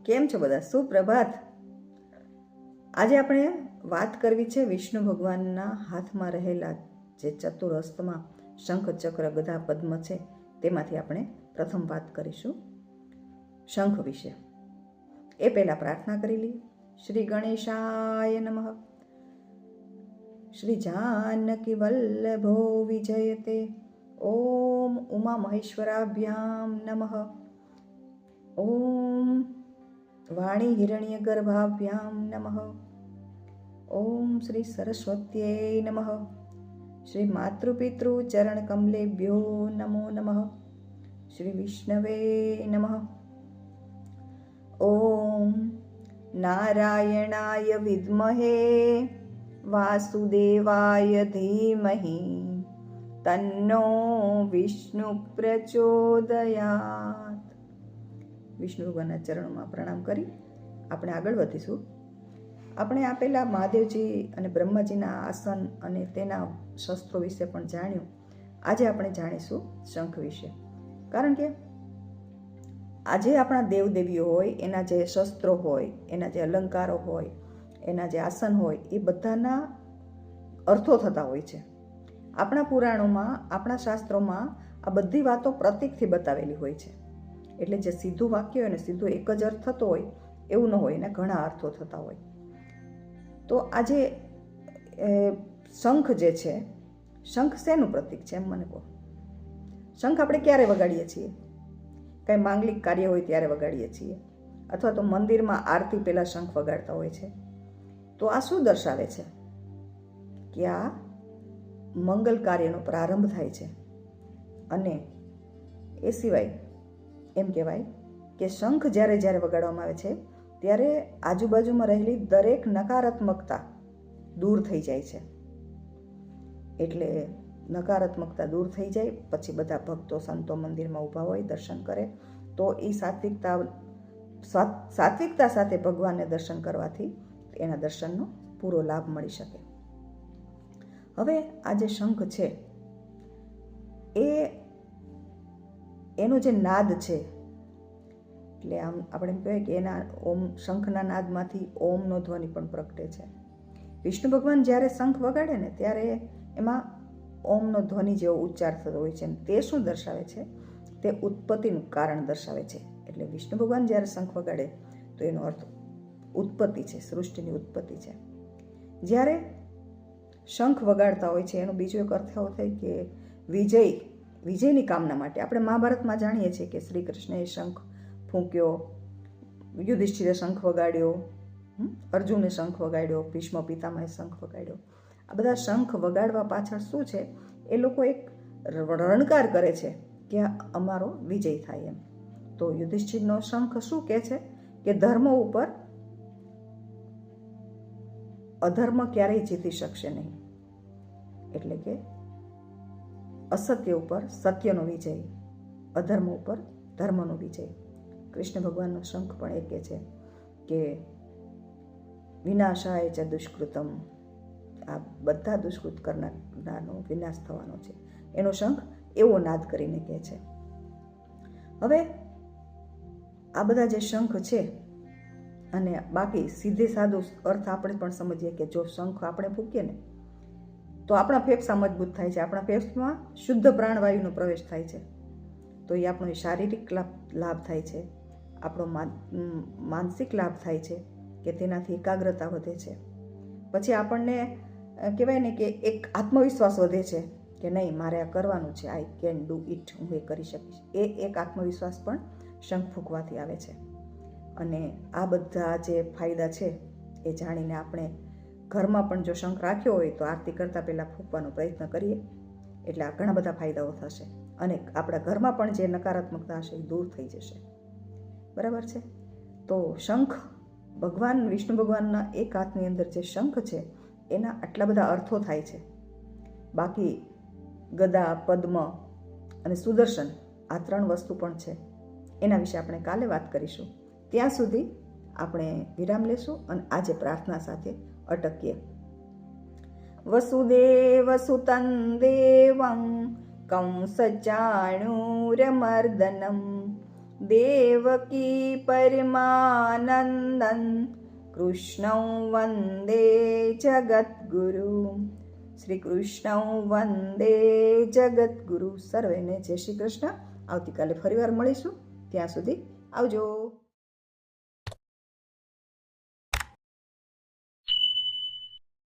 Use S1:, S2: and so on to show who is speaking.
S1: કેમ છો બધા? સુપ્રભાત. આજે આપણે વાત કરવી છે વિષ્ણુ ભગવાનના હાથમાં રહેલા જે ચતુરહસ્તમાં શંખ, ચક્ર, ગદા, પદ્મ છે તેમાંથી આપણે પ્રથમ વાત કરીશું શંખ વિશે. એ પહેલા પ્રાર્થના કરી લઈએ. શ્રી ગણેશાય નમઃ. શ્રી જાનકી વલ્લભો વિજયતે. ઓમ ઉમા મહેશ્વરાભ્યામ નમઃ. ઓમ વાણી હિરણ્ય ગર્ભાભ્યામ નમઃ. ઓમ શ્રી સરસ્વત્યે નમઃ. શ્રી માતૃપિતૃ ચરણ કમલેભ્યો નમો નમઃ. શ્રી વિષ્ણવે નમઃ. ઓમ નારાયણાય વિદ્મહે વાસુદેવાય ધીમહિ તન્નો વિષ્ણુ પ્રચોદયાત. વિષ્ણુ ભગવાનના ચરણોમાં પ્રણામ કરી આપણે આગળ વધીશું. આપણે આપેલા મહાદેવજી અને બ્રહ્માજીના આસન અને તેના શસ્ત્રો વિશે પણ જાણ્યું. આજે આપણે જાણીશું શંખ વિશે. કારણ કે આજે આપણા દેવદેવીઓ હોય, એના જે શસ્ત્રો હોય, એના જે અલંકારો હોય, એના જે આસન હોય, એ બધાના અર્થો થતા હોય છે. આપણા પુરાણોમાં, આપણા શાસ્ત્રોમાં આ બધી વાતો પ્રતીકથી બતાવેલી હોય છે. એટલે જે સીધું વાક્ય હોય ને સીધો એક જ અર્થ થતો હોય એવું ન હોય, એના ઘણા અર્થો થતા હોય. તો આજે શંખ જે છે, શંખ શેનું પ્રતીક છે એમ મને કહો. શંખ આપણે ક્યારે વગાડીએ છીએ? કંઈ માંગલિક કાર્ય હોય ત્યારે વગાડીએ છીએ, અથવા તો મંદિરમાં આરતી પહેલાં શંખ વગાડતા હોય છે. તો આ શું દર્શાવે છે? કે આ મંગલ કાર્યનો પ્રારંભ થાય છે. અને એ સિવાય એમ કહેવાય કે શંખ જ્યારે જ્યારે વગાડવામાં આવે છે ત્યારે આજુબાજુમાં રહેલી દરેક નકારાત્મકતા દૂર થઈ જાય છે. એટલે નકારાત્મકતા દૂર થઈ જાય પછી બધા ભક્તો સંતો મંદિરમાં ઊભા હોય, દર્શન કરે, તો એ સાત્વિકતા સાથે ભગવાનને દર્શન કરવાથી એના દર્શનનો પૂરો લાભ મળી શકે. હવે આ જે શંખ છે એનો જે નાદ છે, એટલે આમ આપણે એમ કહેવાય કે એના ઓમ, શંખના નાદમાંથી ઓમનો ધ્વનિ પણ પ્રગટે છે. વિષ્ણુ ભગવાન જ્યારે શંખ વગાડે ને ત્યારે એમાં ઓમનો ધ્વનિ જેવો ઉચ્ચાર થતો હોય છે. તે શું દર્શાવે છે? તે ઉત્પત્તિનું કારણ દર્શાવે છે. એટલે વિષ્ણુ ભગવાન જ્યારે શંખ વગાડે તો એનો અર્થ ઉત્પત્તિ છે, સૃષ્ટિની ઉત્પત્તિ છે. જ્યારે શંખ વગાડતા હોય છે એનો બીજો એક અર્થ એવો થાય કે વિજયની કામના માટે. આપણે મહાભારતમાં જાણીએ છીએ કે શ્રી કૃષ્ણએ શંખ ફૂંક્યો, યુધિષ્ઠિરે શંખ વગાડ્યો, અર્જુને શંખ વગાડ્યો, ભીષ્મ પિતામહે શંખ વગાડ્યો. આ બધા શંખ વગાડવા પાછળ શું છે? એ લોકો એક રણકાર કરે છે કે અમારો વિજય થાય એમ. તો યુધિષ્ઠિરનો શંખ શું કહે છે? કે ધર્મ ઉપર અધર્મ ક્યારેય જીતી શકશે નહીં. એટલે કે અસત્ય ઉપર સત્યનો વિજય, અધર્મ ઉપર ધર્મનો વિજય. કૃષ્ણ ભગવાનનો શંખ પણ એ કહે છે કે વિનાશાય ચ દુષ્કૃતમ, આ બધા દુષ્કૃત કરનારનો વિનાશ થવાનો છે. એનો શંખ એવો નાદ કરીને કહે છે. હવે આ બધા જે શંખ છે, અને બાકી સીધે સાદો અર્થ આપણે પણ સમજીએ કે જો શંખ આપણે ફૂંકીએ ને તો આપણા ફેફસા મજબૂત થાય છે, આપણા ફેફસામાં શુદ્ધ પ્રાણવાયુનો પ્રવેશ થાય છે. તો એ આપણો શારીરિક લાભ થાય છે, આપણો માનસિક લાભ થાય છે કે તેનાથી એકાગ્રતા વધે છે. પછી આપણને કહેવાય ને કે એક આત્મવિશ્વાસ વધે છે કે નહીં, મારે આ કરવાનું છે, આઈ કેન ડુ ઇટ, હું એ કરી શકીશ. એ એક આત્મવિશ્વાસ પણ શંખ ફૂંકવાથી આવે છે. અને આ બધા જે ફાયદા છે એ જાણીને આપણે ઘરમાં પણ જો શંખ રાખ્યો હોય તો આરતી કરતાં પહેલાં ફૂંકવાનો પ્રયત્ન કરીએ, એટલે આ ઘણા બધા ફાયદાઓ થશે. અને આપણા ઘરમાં પણ જે નકારાત્મકતા હશે એ દૂર થઈ જશે. બરાબર છે? તો શંખ ભગવાન વિષ્ણુ ભગવાનના એક હાથની અંદર જે શંખ છે એના આટલા બધા અર્થો થાય છે. બાકી ગદા, પદ્મ અને સુદર્શન, આ 3 વસ્તુ પણ છે. એના વિશે આપણે કાલે વાત કરીશું. ત્યાં સુધી આપણે વિરામ લેશું અને આજે પ્રાર્થના સાથે અટકીએ. વસુદેવ સુતં દેવં કંસચાણૂરમર્દનમ દેવકી પરમાનંદન કૃષ્ણં વંદે જગદ્ગુરુ. શ્રી કૃષ્ણં વંદે જગદ્ગુરુ. સર્વેને જય શ્રી કૃષ્ણ. આવતીકાલે ફરીવાર મળીશું. ત્યાં સુધી આવજો.